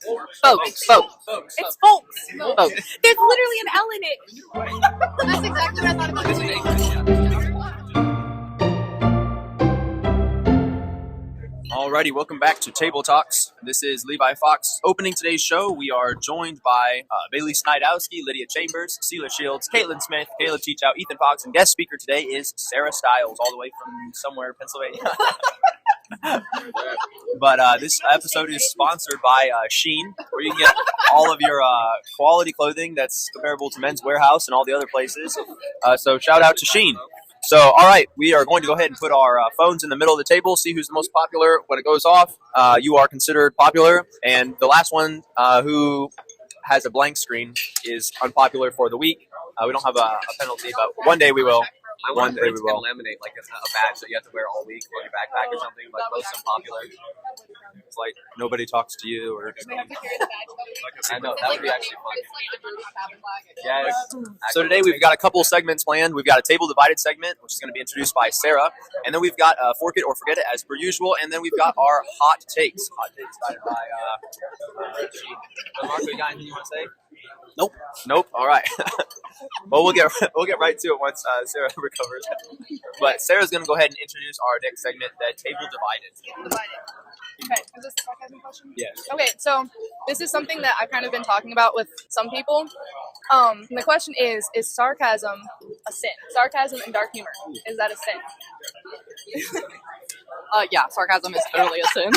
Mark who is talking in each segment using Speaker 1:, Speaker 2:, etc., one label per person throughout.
Speaker 1: Folks. It's folks. There's literally an L in it.
Speaker 2: That's exactly what I thought about doing.
Speaker 3: Alrighty, welcome back to Table Talks. This is Levi Fox. Opening today's show, we are joined by Bailey Snydowski, Lydia Chambers, Celia Shields, Caitlin Smith, Caleb Teachout, Ethan Fox, and guest speaker today is Sarah Stiles, all the way from somewhere, Pennsylvania. But this episode is sponsored by Shein, where you can get all of your quality clothing that's comparable to Men's Warehouse and all the other places. So shout out to Shein. So, all right, we are going to go ahead and put our phones in the middle of the table, see who's the most popular. When it goes off, you are considered popular. And the last one who has a blank screen is unpopular for the week. We don't have a penalty, but one day we will.
Speaker 4: One day we will laminate like a badge that you have to wear all week on your backpack or something, like most unpopular.
Speaker 3: It's like nobody talks to you, or
Speaker 4: I know that would be actually fun. Yes.
Speaker 3: So today we've got a couple segments planned. We've got a table divided segment, which is going to be introduced by Sarah, and then we've got fork it or forget it as per usual, and then we've got our hot takes. Hot takes started by Marco. You got anything you want to say? Nope. All right. Well, we'll get right to it once Sarah recovers. But Sarah's going to go ahead and introduce our next segment, the table divided.
Speaker 2: Okay, is this the sarcasm question?
Speaker 3: Yes.
Speaker 2: Okay, so this is something that I've kind of been talking about with some people. And the question is sarcasm a sin? Sarcasm and dark humor, is that a sin?
Speaker 1: Yeah, sarcasm is totally a sin.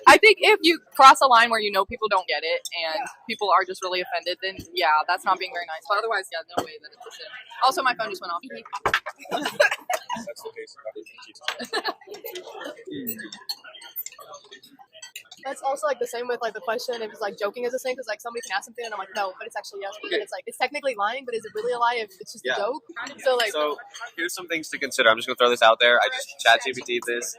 Speaker 1: I think if you cross a line where you know people don't get it and people are just really offended, then yeah, that's not being very nice. But otherwise, yeah, no way that it's a sin. Also, my phone just went off.
Speaker 3: That's the case.
Speaker 5: That's also like the same with like the question if it's like joking is a sin, because like somebody can ask something and I'm like no, but it's actually yes, but then it's like it's technically lying, but is it really a lie if it's just a joke? So
Speaker 4: Here's some things to consider. I'm just going to throw this out there. I just chat GPT'd this.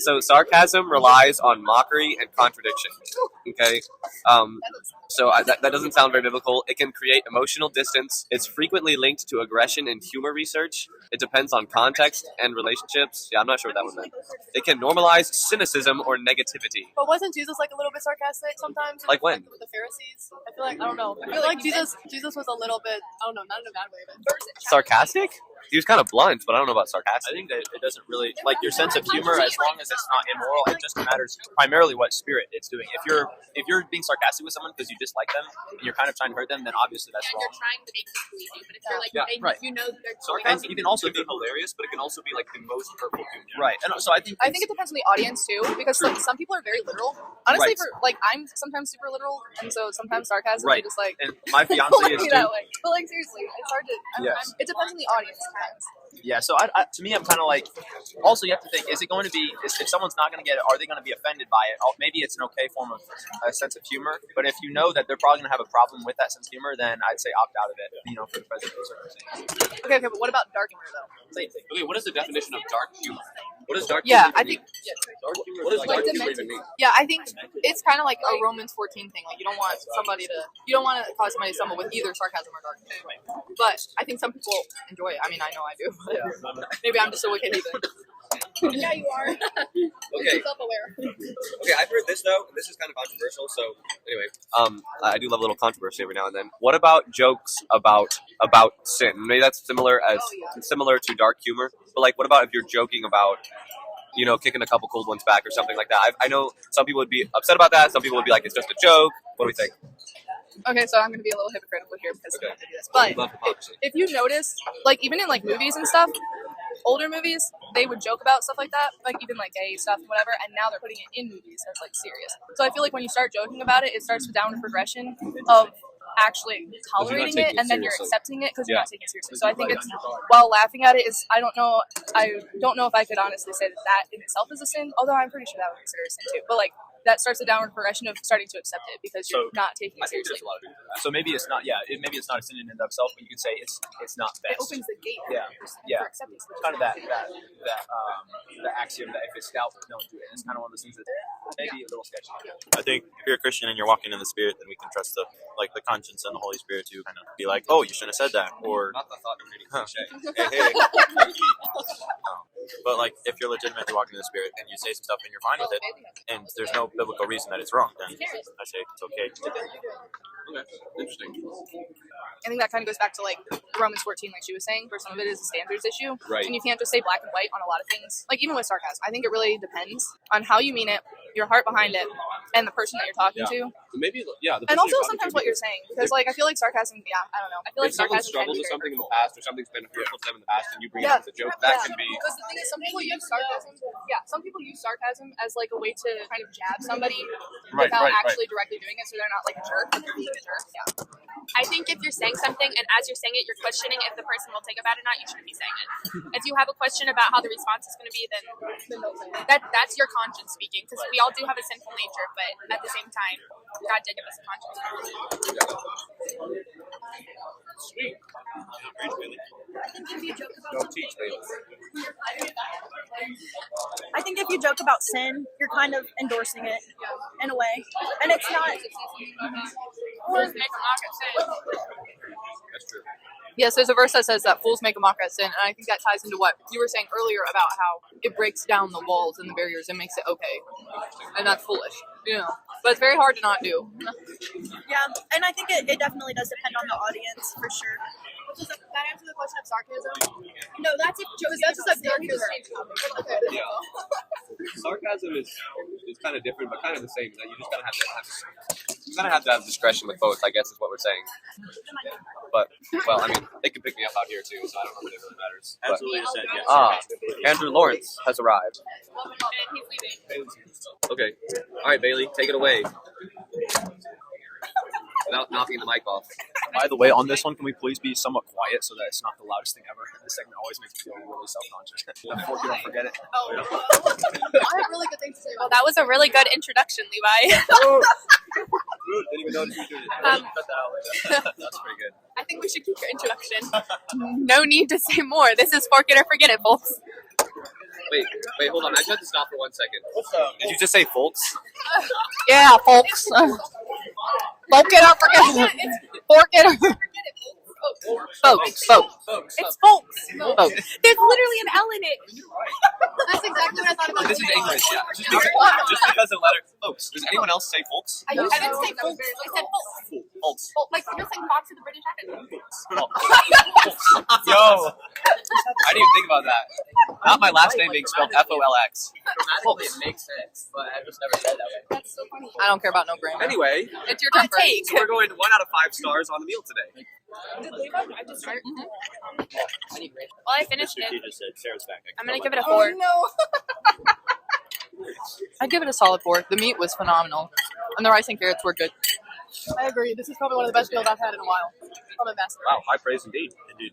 Speaker 4: So sarcasm relies on mockery and contradiction. Okay. So that doesn't sound very biblical. It can create emotional distance. It's frequently linked to aggression in humor research. It depends on context and relationships. Yeah, I'm not sure what that one meant. It can normalize cynicism or negativity.
Speaker 5: but wasn't Jesus like a little bit sarcastic sometimes?
Speaker 4: Like when?
Speaker 5: With the Pharisees? I feel like I don't know. I feel like Jesus was a little bit not in a bad way, but
Speaker 4: Sarcastic? He was kind of blunt, but I don't know about sarcastic.
Speaker 3: I think that it doesn't really, like, your sense of humor, as long as it's not immoral, it just matters primarily what spirit it's doing. If you're being sarcastic with someone because you dislike them and you're kind of trying to hurt them, then obviously that's wrong.
Speaker 2: You're trying to make them believe you, but if you're like,
Speaker 3: right.
Speaker 2: you know they're
Speaker 3: Sarcasm can also be hilarious, but it can also be like the most hurtful humor. Right. And so I think
Speaker 1: it depends on the audience too, because like some people are very literal. Honestly, for like I'm sometimes super literal, and so sometimes sarcasm is just like.
Speaker 3: And my fiance is too.
Speaker 1: That way. But like seriously, it's hard to.
Speaker 3: Yes.
Speaker 1: It depends on the audience. Sometimes.
Speaker 3: Yeah, so to me, I'm kind of like, also you have to think, is it going to be, if someone's not going to get it, are they going to be offended by it? Maybe it's an okay form of a sense of humor, but if you know that they're probably going to have a problem with that sense of humor, then I'd say opt out of it, for the present circumstances.
Speaker 1: Okay, but what about dark humor though?
Speaker 3: Same thing.
Speaker 4: Okay, what is the definition of dark humor? What does dark
Speaker 1: Yeah,
Speaker 4: humor
Speaker 1: I
Speaker 4: mean?
Speaker 1: think.
Speaker 4: Dark humor, what does dark humor even mean?
Speaker 1: Yeah, I think it's kind of like a Romans 14 thing. Like you don't want to cause somebody to stumble with either sarcasm or dark humor. But I think some people enjoy it. I mean, I know I do. But maybe I'm just a wicked heathen.
Speaker 2: Yeah, you are.
Speaker 4: Okay.
Speaker 2: Self-aware.
Speaker 4: Okay, I've heard this though, and this is kind of controversial. So anyway, I do love a little controversy every now and then. What about jokes about sin? Maybe that's similar to dark humor. But like, what about if you're joking about, kicking a couple cold ones back or something like that? I know some people would be upset about that. Some people would be like, it's just a joke. What do we think?
Speaker 1: Okay, so I'm going to be a little hypocritical here because I have to do this. But if you notice, like even in like movies and stuff, older movies, they would joke about stuff like that, like even like gay stuff, whatever, and now they're putting it in movies as like serious. So I feel like when you start joking about it, it starts the downward progression of actually tolerating it, and then you're accepting it because you're not taking it seriously. So I think it's, while laughing at it, I don't know if I could honestly say that in itself is a sin, although I'm pretty sure that would be considered a sin too. But like that starts a downward progression of starting to accept it because you're not taking it seriously.
Speaker 3: So maybe it's not. Yeah, maybe it's not a sin in and of itself, but you could say it's not best.
Speaker 1: It opens the gate.
Speaker 3: For acceptance. Kind of that axiom that if it's doubtful, don't do it. It's kind of one of those things that maybe a little sketchy.
Speaker 6: I think if you're a Christian and you're walking in the Spirit, then we can trust the conscience and the Holy Spirit to kind of be like, oh, you shouldn't have said that, or
Speaker 4: Not the thought of any cliche.
Speaker 6: hey. But like, if you're legitimately walking in the spirit and you say some stuff and you're fine with it, and there's no biblical reason that it's wrong, then I say it's okay.
Speaker 4: Okay, interesting.
Speaker 2: I think that kind of goes back to like Romans 14, like she was saying. For some of it is a standards issue,
Speaker 4: Right.
Speaker 2: and you can't just say black and white on a lot of things. Like even with sarcasm, I think it really depends on how you mean it, your heart behind it, and the person that you're talking to.
Speaker 4: Maybe, yeah.
Speaker 2: And also sometimes what you're saying, because like I feel like sarcasm. Yeah, I don't know. I feel like
Speaker 4: if someone
Speaker 2: sarcasm can
Speaker 4: struggled
Speaker 2: be
Speaker 4: with
Speaker 2: very
Speaker 4: something in the
Speaker 2: hurtful.
Speaker 4: past or something's been hurtful to them in the past and you bring it up as a joke, that can be.
Speaker 2: Because the thing is, some people use sarcasm. Yeah, some people use sarcasm as like a way to kind of jab somebody without actually directly doing it, so they're not like a jerk, but they're being a jerk. Yeah.
Speaker 1: I think if you're saying something and as you're saying it, you're questioning if the person will take it bad or not, you shouldn't be saying it. If you have a question about how the response is going to be, then that's your conscience speaking. Because we all do have a sinful nature, but at the same time, God did give us a conscience.
Speaker 4: Sweet.
Speaker 7: Don't teach, Bailey. I think if you joke about sin, you're kind of endorsing it in a way, and it's not.
Speaker 1: Fools make a mock at sin.
Speaker 4: That's true.
Speaker 2: Yes, there's a verse that says that fools make a mock at sin, and I think that ties into what you were saying earlier about how it breaks down the walls and the barriers and makes it okay, and that's foolish, you know. But it's very hard to not do.
Speaker 7: Yeah, and I think it definitely does depend on the audience for sure.
Speaker 5: Does that answer the question of sarcasm?
Speaker 7: No, that's if
Speaker 5: That's just like dark humor.
Speaker 4: Yeah. Sarcasm is kind of different, but kind of the same. That you just gotta have to have discretion with both, I guess is what we're saying. But well, I mean, they can pick me up out here too, so I don't know if it really matters. But,
Speaker 6: Absolutely, yes.
Speaker 4: Andrew Lawrence has arrived.
Speaker 1: And he's leaving.
Speaker 4: Okay. All right, Bailey, take it away. Without knocking the mic off.
Speaker 3: By the way, on this one, can we please be somewhat quiet so that it's not the loudest thing ever? This segment always makes me feel really self-conscious. Before you don't forget it.
Speaker 5: I have really good things to say
Speaker 1: Well,
Speaker 5: about
Speaker 1: that was a really good introduction, Levi.
Speaker 4: Didn't even notice you doing it.
Speaker 1: Um,
Speaker 4: Cut that out later. That's pretty good.
Speaker 1: I think we should keep your introduction. No need to say more. This is fork it or forget it, folks.
Speaker 4: Wait, hold on. I just have to stop for 1 second. Did you just say folks?
Speaker 2: Yeah, folks. Fork it or forget it. Fork it or folks.
Speaker 1: It's folks. There's literally an L in it.
Speaker 5: That's exactly what I thought about.
Speaker 4: This is English, yeah. Just because of the letter folks. Does anyone else say folks?
Speaker 1: I didn't say folks. I said folks.
Speaker 4: Folks.
Speaker 1: Like you're saying fox to the British accent.
Speaker 4: Yo! I didn't even think about that. Not my last name being spelled Folx.
Speaker 8: Grammatically, it makes sense, but I just never said it that way.
Speaker 1: That's so funny.
Speaker 2: I don't care about no grammar.
Speaker 4: Anyway,
Speaker 2: It's your turn first.
Speaker 4: so we're going 1 out of 5 stars on the meal today.
Speaker 1: Did Levi have to start?
Speaker 8: I need rate.
Speaker 1: Well, I finished
Speaker 6: Mr. T
Speaker 1: it.
Speaker 6: just said Sarah's back.
Speaker 1: I'm gonna give it a 4.
Speaker 2: I'd give it a solid 4. The meat was phenomenal, and the rice and carrots were good.
Speaker 5: I agree. This is probably one of the best meals I've had in a while. From a master.
Speaker 4: Wow, high praise indeed.
Speaker 6: Indeed.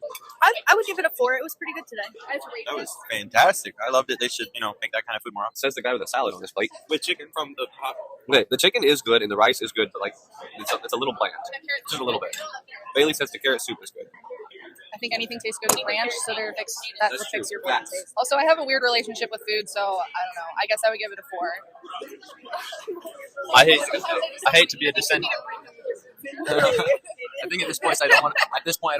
Speaker 7: I would give it a 4. It was pretty good today.
Speaker 6: That was fantastic. I loved it. They should, make that kind of food more often.
Speaker 4: Says the guy with a salad on his plate.
Speaker 6: With chicken from the hot.
Speaker 4: Okay, the chicken is good and the rice is good, but it's a little bland. Just a little bit. Bailey says the carrot soup is good.
Speaker 2: I think anything tastes good with ranch, so that
Speaker 4: That's
Speaker 2: would fix
Speaker 4: true.
Speaker 2: your food taste. Also, I have a weird relationship with food, so I don't know. I guess I would give it a 4.
Speaker 3: I hate to be a dissenting. I think at this point I don't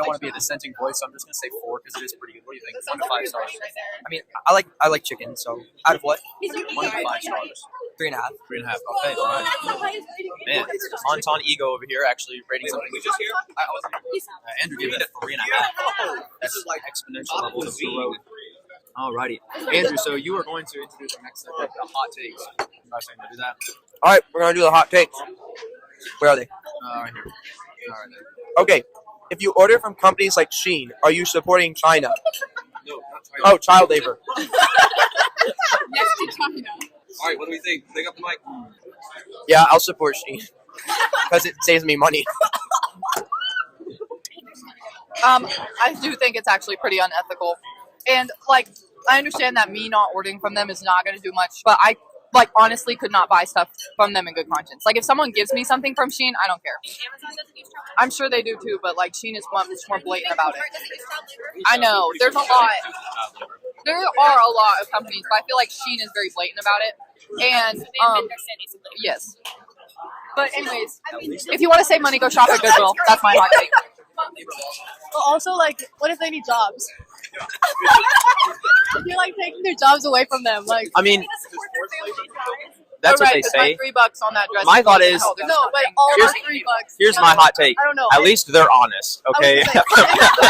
Speaker 3: want to be a dissenting voice, so I'm just gonna say 4 because it is pretty good. What do you think? 1 to 5 stars.
Speaker 8: I mean, I like chicken, so out of what?
Speaker 3: 1 to 5 stars.
Speaker 8: 3.5.
Speaker 3: 3.5. Okay, all right. Man, Anton Ego over here actually rating something we just hear. Andrew gave it a 3.5. That's like exponential levels of growth. Alrighty, Andrew. So you are going to introduce our next segment, the hot takes. You guys saying to do that?
Speaker 8: All right, we're gonna do the hot takes. Where are they?
Speaker 3: Right here. All right. Then.
Speaker 8: Okay, if you order from companies like Shein, are you supporting China?
Speaker 4: No, not China.
Speaker 8: Oh, child labor.
Speaker 1: Yes to China.
Speaker 4: All right, what do we think? Pick up the mic.
Speaker 8: Yeah, I'll support Shein because it saves me money.
Speaker 2: I do think it's actually pretty unethical, and I understand that me not ordering from them is not going to do much, but I honestly could not buy stuff from them in good conscience. Like if someone gives me something from Shein, I don't care.
Speaker 1: Amazon doesn't use child labor.
Speaker 2: I'm sure they do too, but Shein is much more blatant about it.
Speaker 1: Doesn't use child labor.
Speaker 2: I know there's a lot. There are a lot of companies, but I feel like Shein is very blatant about it. And
Speaker 1: They admit their sin, basically.
Speaker 2: yes. But anyways, if you want to save money, go shop at Goodwill. That's my hot take.
Speaker 5: Well, also, what if they need jobs? You're like taking their jobs away from them. Like,
Speaker 3: I mean, that's what they
Speaker 2: My
Speaker 3: say.
Speaker 2: $3 on that dress.
Speaker 3: My thought is,
Speaker 5: no, but all
Speaker 3: Here's-
Speaker 5: those $3.
Speaker 3: Here's
Speaker 5: No,
Speaker 3: my hot take.
Speaker 5: I don't know.
Speaker 3: At least they're honest, okay?
Speaker 5: I was gonna say-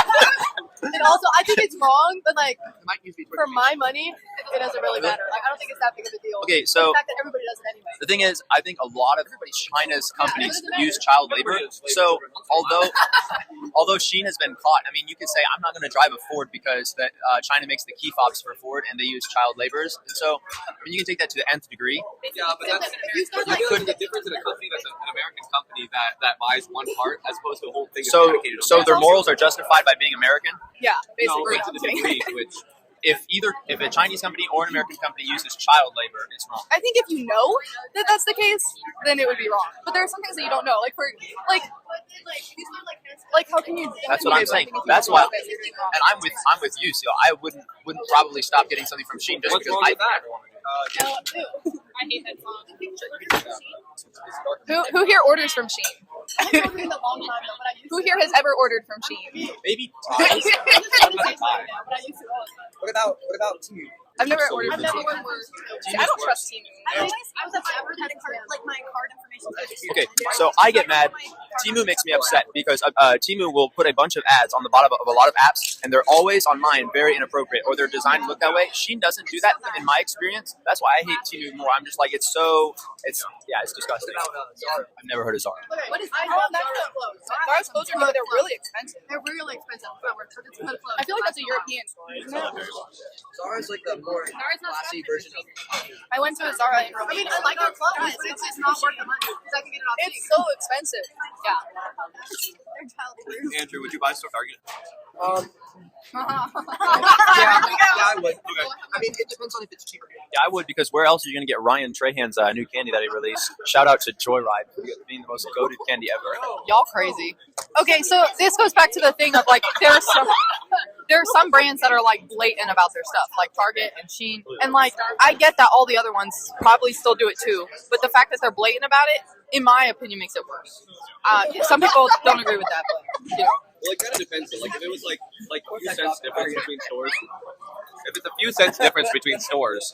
Speaker 5: and also, I think it's wrong, but like for my money, it doesn't really matter. Like, I don't think it's that big of a deal.
Speaker 3: Okay, so
Speaker 5: the fact that everybody does it anyway.
Speaker 3: the thing is, I think a lot of China's companies use child labor. So although Shein has been caught, I mean, you could say I'm not going to drive a Ford because that China makes the key fobs for Ford and they use child laborers. And so I mean, you can take that to the nth degree.
Speaker 4: Yeah, but that's the difference in a company that's an American company that buys one part as opposed to a whole thing. is
Speaker 3: So
Speaker 4: dedicated on
Speaker 3: so
Speaker 4: that.
Speaker 3: their morals are justified by being American.
Speaker 1: Yeah,
Speaker 4: No,
Speaker 1: basically.
Speaker 4: but to the degree which
Speaker 3: If a Chinese company or an American company uses child labor, it's wrong.
Speaker 1: I think if you know that that's the case, then it would be wrong. But there are some things that you don't know. Like how can you?
Speaker 3: That's what I'm saying. That's why, and I'm with you. So I wouldn't probably stop getting something from Shein just
Speaker 4: what's
Speaker 3: because
Speaker 4: wrong with that?
Speaker 1: I hate that song. Who here orders from Shein? Who here has ever ordered from Shein?
Speaker 3: maybe
Speaker 8: What about Temu?
Speaker 1: I've never ordered from Shein. I don't trust Temu.
Speaker 7: I was ever had a card, like my card information.
Speaker 3: Okay, so I get mad. Temu makes me upset because Temu will put a bunch of ads on the bottom of a lot of apps, and they're always on mine very inappropriate, or they're designed to look that way. Shein doesn't do that in my experience. That's why I hate Temu more. I'm just like, it's disgusting. I've never heard of Zara.
Speaker 5: What is
Speaker 1: Zara's clothes are good. They're really expensive.
Speaker 5: They're really expensive. It's good clothes.
Speaker 1: I feel like that's a European store, isn't it?
Speaker 8: Zara's like the more classy version of.
Speaker 1: I went to a Zara in Romania.
Speaker 5: I mean, I like their clothes, but it's just not worth the money because I can get it off.
Speaker 1: It's so expensive. Yeah.
Speaker 4: Andrew, would you buy stuff Target?
Speaker 8: Yeah, I would. I mean, it depends on if it's cheaper.
Speaker 3: Yeah, I would, because where else are you going to get Ryan Trahan's new candy that he released? Shout out to Joyride for being the most goated candy ever.
Speaker 2: Y'all crazy. Okay, so this goes back to the thing of like there are some brands that are like blatant about their stuff, like Target and Shein, and like I get that all the other ones probably still do it too, but the fact that they're blatant about it, in my opinion, makes it worse. Some people don't agree with that, but you know.
Speaker 4: Well, it kind of depends. Like, if it was like a few cents difference between stores, if it's a few cents difference between stores,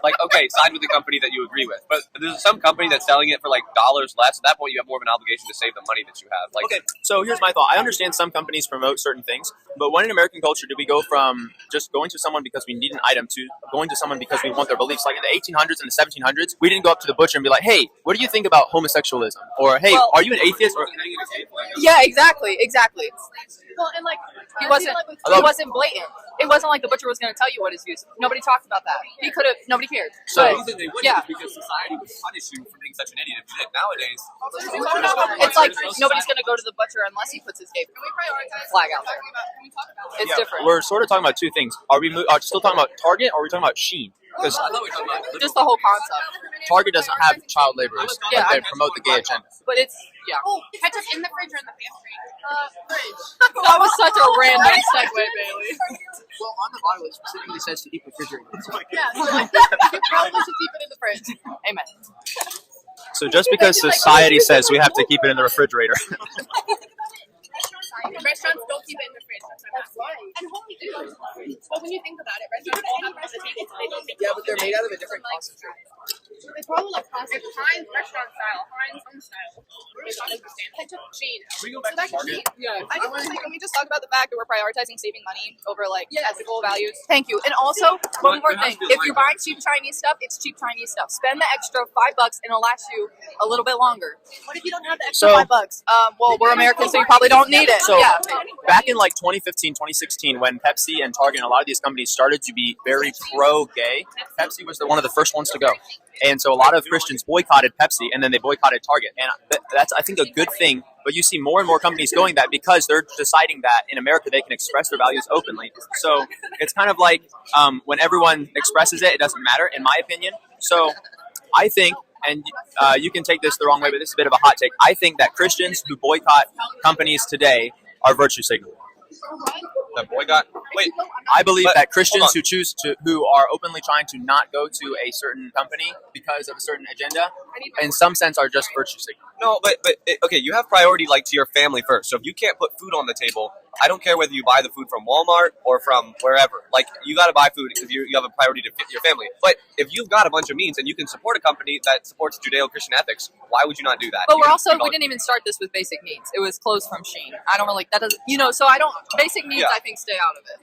Speaker 4: like, okay, side with the company that you agree with. But there's some company that's selling it for like dollars less. At that point, you have more of an obligation to save the money that you have. Like,
Speaker 3: Okay, so here's my thought. I understand some companies promote certain things, but when in American culture do we go from just going to someone because we need an item to going to someone because we want their beliefs? Like in the 1800s and the 1700s, we didn't go up to the butcher and be like, hey, what do you think about homosexualism? Or, hey,
Speaker 2: Well-
Speaker 3: are you an atheist? Or,
Speaker 2: Yeah, exactly.
Speaker 5: Well, and like
Speaker 2: He wasn't blatant. It wasn't like the butcher was going to tell you what his views. Nobody talked about that. He could have. Nobody cared.
Speaker 3: So-
Speaker 4: the
Speaker 2: But,
Speaker 4: reason they wouldn't
Speaker 2: yeah.
Speaker 4: is because society would punish you for being such an idiot. If you did. Nowadays,
Speaker 2: It's like nobody's going to go to the butcher unless he puts his gay flag out there. It's different.
Speaker 3: We're sort of talking about two things. Are we still talking about Target, or are we talking about Shein? Because
Speaker 4: I thought we were talking about
Speaker 2: Just the whole concept.
Speaker 3: Target doesn't have child laborers,
Speaker 2: Yeah,
Speaker 3: but they
Speaker 2: I-
Speaker 3: promote the gay agenda.
Speaker 2: But it's, yeah.
Speaker 1: Ketchup in the fridge or in the pantry?
Speaker 5: fridge.
Speaker 2: That was such a random segue, Bailey.
Speaker 8: Well, on the bottle, it specifically says to keep refrigerated.
Speaker 5: Yeah, so like, you probably should keep it in the fridge.
Speaker 2: Amen.
Speaker 3: So just because society says we have to keep it in the refrigerator.
Speaker 1: Restaurants don't keep it in the fridge. That's right. And holy do. But when you think about it, restaurants all have recipes. They don't make
Speaker 8: Yeah, but they're made out of a different concentrate.
Speaker 5: It's probably like plastic.
Speaker 1: It's Heinz restaurant style, Heinz home style. Ketchup cheese.
Speaker 3: We go back to Target.
Speaker 1: Yeah. I just think, can we just talk about the fact that we're prioritizing saving money over like ethical values?
Speaker 2: Thank you. And also, one more thing. If you're buying cheap Chinese stuff, it's cheap Chinese stuff. Spend the extra $5 and it'll last you a little bit longer.
Speaker 5: What if you don't have the extra
Speaker 3: So-
Speaker 5: $5?
Speaker 2: Well, we're Americans, so you probably don't need it.
Speaker 3: So
Speaker 2: Yeah.
Speaker 3: back in like 2015, 2016, when Pepsi and Target and a lot of these companies started to be very pro-gay, Pepsi was one of the first ones to go. And so a lot of Christians boycotted Pepsi, and then they boycotted Target. And that's, I think, a good thing. But you see more and more companies going that because they're deciding that in America they can express their values openly. So it's kind of like when everyone expresses it, it doesn't matter, in my opinion. So I think, and you can take this the wrong way, but this is a bit of a hot take. I think that Christians who boycott companies today are virtue signaling.
Speaker 4: the boycott. Wait,
Speaker 3: I believe
Speaker 4: But-
Speaker 3: that Christians
Speaker 4: hold on.
Speaker 3: who are openly trying to not go to a certain company because of a certain agenda, in some sense, are just virtue signaling.
Speaker 4: no, but okay, you have priority like to your family first. So if you can't put food on the table, I don't care whether you buy the food from Walmart or from wherever. Like, you got to buy food because you have a priority to fit your family. But if you've got a bunch of means and you can support a company that supports Judeo-Christian ethics, why would you not do that?
Speaker 2: But we didn't even start this with basic needs. It was clothes from Shein. I don't really, that doesn't, so I don't, basic needs, I think, stay out of it.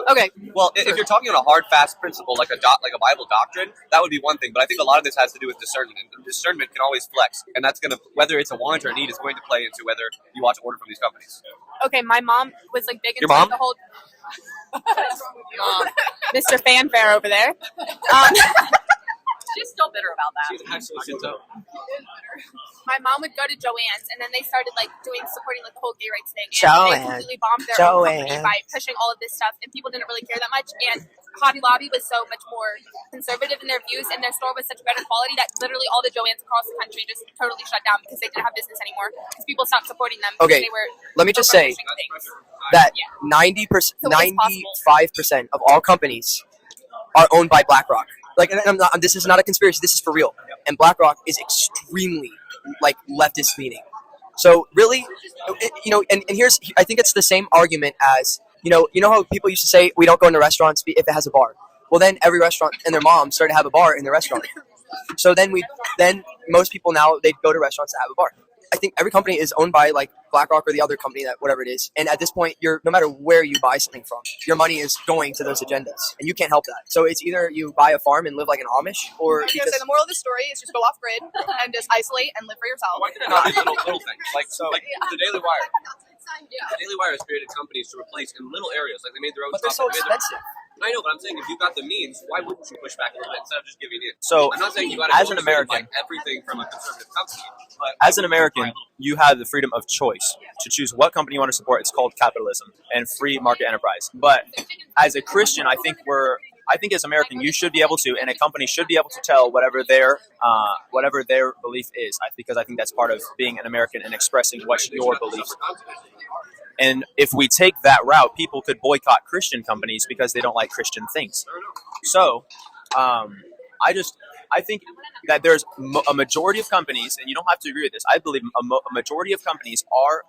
Speaker 2: Okay.
Speaker 4: Well, if you're talking on a hard, fast principle like a Bible doctrine, that would be one thing. But I think a lot of this has to do with discernment, and discernment can always flex, and that's going to, whether it's a want or a need, is going to play into whether you want to order from these companies.
Speaker 9: Okay, my mom was like big into
Speaker 4: Your mom?
Speaker 9: the whole Mr. Fanfare over there.
Speaker 2: She's still bitter about that.
Speaker 9: My mom would go to Joann's, and then they started supporting the whole gay rights thing. And
Speaker 8: Joann.
Speaker 9: they completely bombed their own company by pushing all of this stuff, and people didn't really care that much. And Hobby Lobby was so much more conservative in their views, and their store was such better quality that literally all the Joann's across the country just totally shut down because they didn't have business anymore because people stopped supporting them.
Speaker 8: Okay,
Speaker 9: they were
Speaker 8: let me just say that 95% of all companies are owned by BlackRock. Like, and this is not a conspiracy. This is for real. And BlackRock is extremely leftist leaning. So really, and here's, I think it's the same argument as how people used to say we don't go into restaurants if it has a bar. Well, then every restaurant and their mom started to have a bar in their restaurant. So then most people now they go to restaurants to have a bar. I think every company is owned by BlackRock or the other company that whatever it is. And at this point, no matter where you buy something from, your money is going to those agendas, and you can't help that. So it's either you buy a farm and live like an Amish, or
Speaker 1: I was gonna say the moral of the story is just go off grid and just isolate and live for yourself.
Speaker 4: Why can't it not be little things? The Daily Wire. The Daily Wire has created companies to replace in little areas. Like, they made their own
Speaker 8: but they're so expensive.
Speaker 4: I know, but I'm saying if you've got the means, why wouldn't you push back a little bit instead of just giving in?
Speaker 3: So,
Speaker 4: I'm not saying you got to
Speaker 3: as an American,
Speaker 4: buy everything from a conservative company. But
Speaker 3: as an American, you have the freedom of choice to choose what company you want to support. It's called capitalism and free market enterprise. But as a Christian, I think as American, you should be able to, and a company should be able to tell whatever their belief is. Because I think that's part of being an American and expressing what your beliefs are. And if we take that route, people could boycott Christian companies because they don't like Christian things. So, I think that there's a majority of companies, and you don't have to agree with this. I believe a majority of companies are,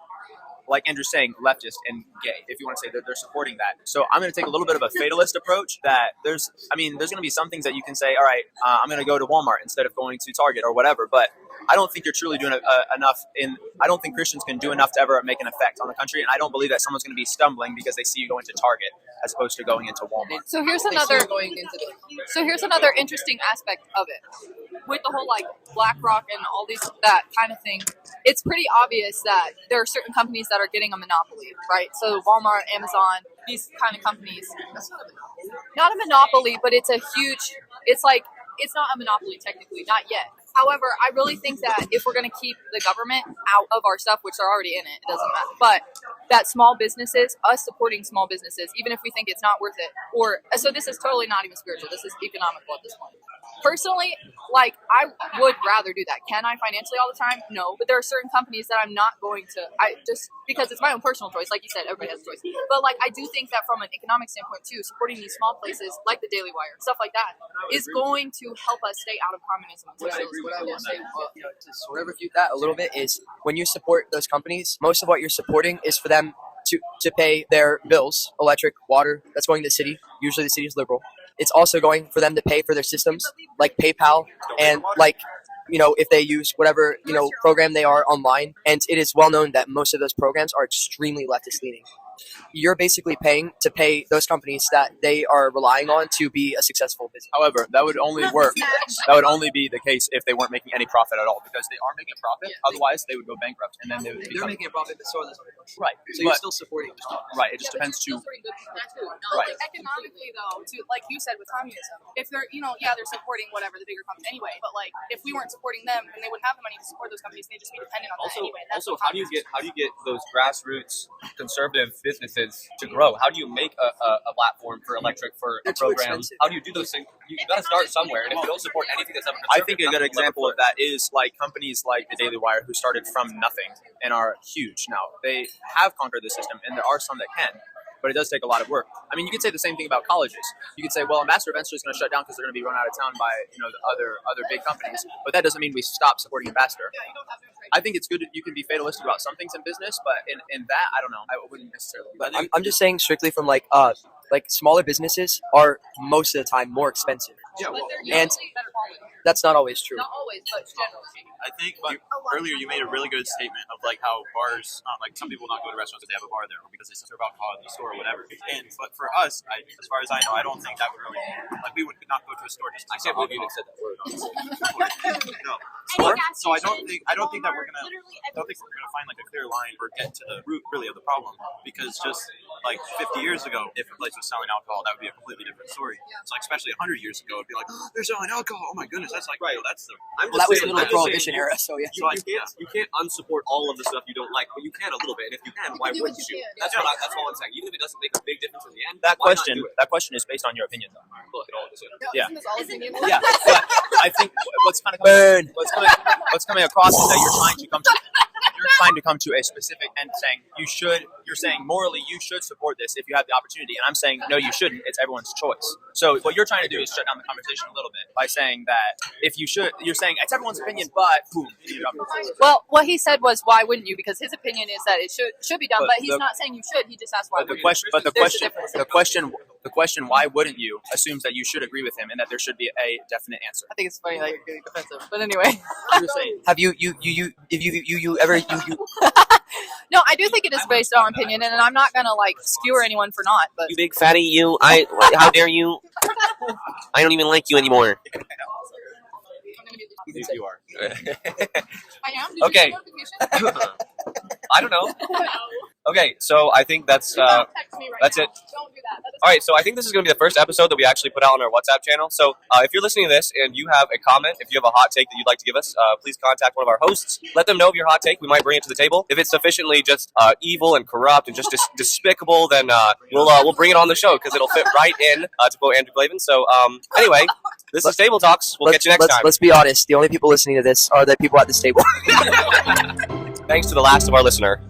Speaker 3: like Andrew's saying, leftist and gay, if you want to say that they're supporting that. So I'm going to take a little bit of a fatalist approach that there's going to be some things that you can say, all right, I'm going to go to Walmart instead of going to Target or whatever. But I don't think you're truly doing enough I don't think Christians can do enough to ever make an effect on the country. And I don't believe that someone's going to be stumbling because they see you going to Target as opposed to going into Walmart.
Speaker 2: So here's another interesting aspect of it. With the whole BlackRock and all these that kind of thing, it's pretty obvious that there are certain companies that are getting a monopoly, right? So Walmart, Amazon, these kind of companies. Not a monopoly, but it's a huge. It's not a monopoly technically, not yet. However, I really think that if we're going to keep the government out of our stuff, which they're already in it doesn't matter. But that small businesses, us supporting small businesses, even if we think it's not worth it, so this is totally not even spiritual. This is economical at this point. Personally, I would rather do that. Can I financially all the time? No, but there are certain companies that I'm not going to. Just because it's my own personal choice, like you said, everybody has a choice. But I do think that from an economic standpoint too, supporting these small places like the Daily Wire, stuff like that, is going to help us stay out of communism.
Speaker 8: What I will say, to sort of refute that a little bit, is when you support those companies, most of what you're supporting is for them to pay their bills, electric, water, that's going to the city. Usually the city is liberal. It's also going for them to pay for their systems, like PayPal, and if they use whatever, program they are online. And it is well known that most of those programs are extremely leftist leaning. You're basically paying to pay those companies that they are relying on to be a successful business.
Speaker 3: However, that would only work. That would only be the case if they weren't making any profit at all, because they are making a profit. Otherwise, they would go bankrupt, and then they would
Speaker 8: They're making a profit, but so are those.
Speaker 3: Right.
Speaker 8: So you're still supporting.
Speaker 3: Right. It just depends to.
Speaker 1: Right. Economically, though, like you said with communism, if they're they're supporting whatever the bigger company anyway. But if we weren't supporting them, then they wouldn't have the money to support those companies. They'd just be dependent on that anyway.
Speaker 4: Also, how do you get those grassroots conservative businesses to grow? How do you make a platform for electric for a program? How do you do those things? You got to start somewhere, and if you don't support anything that's ever
Speaker 3: I think a good example of that is companies like the Daily Wire, who started from nothing and are huge now. They have conquered the system, and there are some that can. But it does take a lot of work. I mean, you could say the same thing about colleges. You could say, well, Ambassador eventually is going to shut down because they're going to be run out of town by the other big companies. But that doesn't mean we stop supporting Ambassador. I think it's good that you can be fatalistic about some things in business, but in that, I don't know. I wouldn't necessarily.
Speaker 8: But I'm just saying strictly from like smaller businesses are most of the time more expensive.
Speaker 3: Yeah, well,
Speaker 8: and that's not always true.
Speaker 1: Not always, but generally.
Speaker 6: I think earlier you made a really good statement of like how bars, like some people not go to restaurants because they have a bar there or because they serve alcohol at the store or whatever. But for us, as far as I know, I don't think that would really we would not go to a store just. I can't believe you even said that word. No. So I don't think that we're gonna. I don't think we're gonna find like a clear line or get to the root really of the problem because just like 50 years ago, if a place was selling alcohol, that would be a completely different story. So like especially 100 years ago, it'd be like, oh, they're selling alcohol. Oh my goodness, that's like that's the.
Speaker 8: That was the middle of the Prohibition era, so yeah.
Speaker 4: You can't unsupport all of the stuff you don't like, but you can a little bit. And if you can, why wouldn't you? That's all I'm saying. Even if it doesn't make a big difference in the end.
Speaker 3: That question is based on your opinion, though. Yeah.
Speaker 1: Yeah.
Speaker 3: But I think what's coming across is that you're trying to come to a specific end, saying you're saying morally you should support this if you have the opportunity, and I'm saying no, you shouldn't. It's everyone's choice. So what you're trying to do is shut down the conversation a little bit by saying that if you should, you're saying it's everyone's opinion, but boom.
Speaker 2: Well, what he said was, why wouldn't you? Because his opinion is that it should be done, but he's not saying you should. He just asked why.
Speaker 3: The question, why wouldn't you, assumes that you should agree with him and that there should be a definite answer.
Speaker 2: I think it's funny that you're getting defensive, but anyway.
Speaker 3: I'm just saying.
Speaker 8: Have you ever?
Speaker 2: No, I do think it is based on opinion, and I'm not gonna skewer anyone for not. But
Speaker 4: You big fatty, you! How dare you! I don't even like you anymore.
Speaker 3: You are.
Speaker 1: I am. Did
Speaker 3: Okay.
Speaker 1: you get a notification?
Speaker 4: I don't know. Okay, so I think that's
Speaker 1: Do not text me right
Speaker 4: that's
Speaker 1: now.
Speaker 4: it.
Speaker 1: Don't do that.
Speaker 4: All right, so I think this is going to be the first episode that we actually put out on our WhatsApp channel. So if you're listening to this and you have a comment, if you have a hot take that you'd like to give us, please contact one of our hosts. Let them know of your hot take. We might bring it to the table. If it's sufficiently just evil and corrupt and just despicable, then we'll bring it on the show because it'll fit right in, to quote Andrew Clavin. So anyway, this is Table Talks. We'll catch you next time.
Speaker 8: Let's be honest. The only people listening to this are the people at this table.
Speaker 4: Thanks to the last of our listener.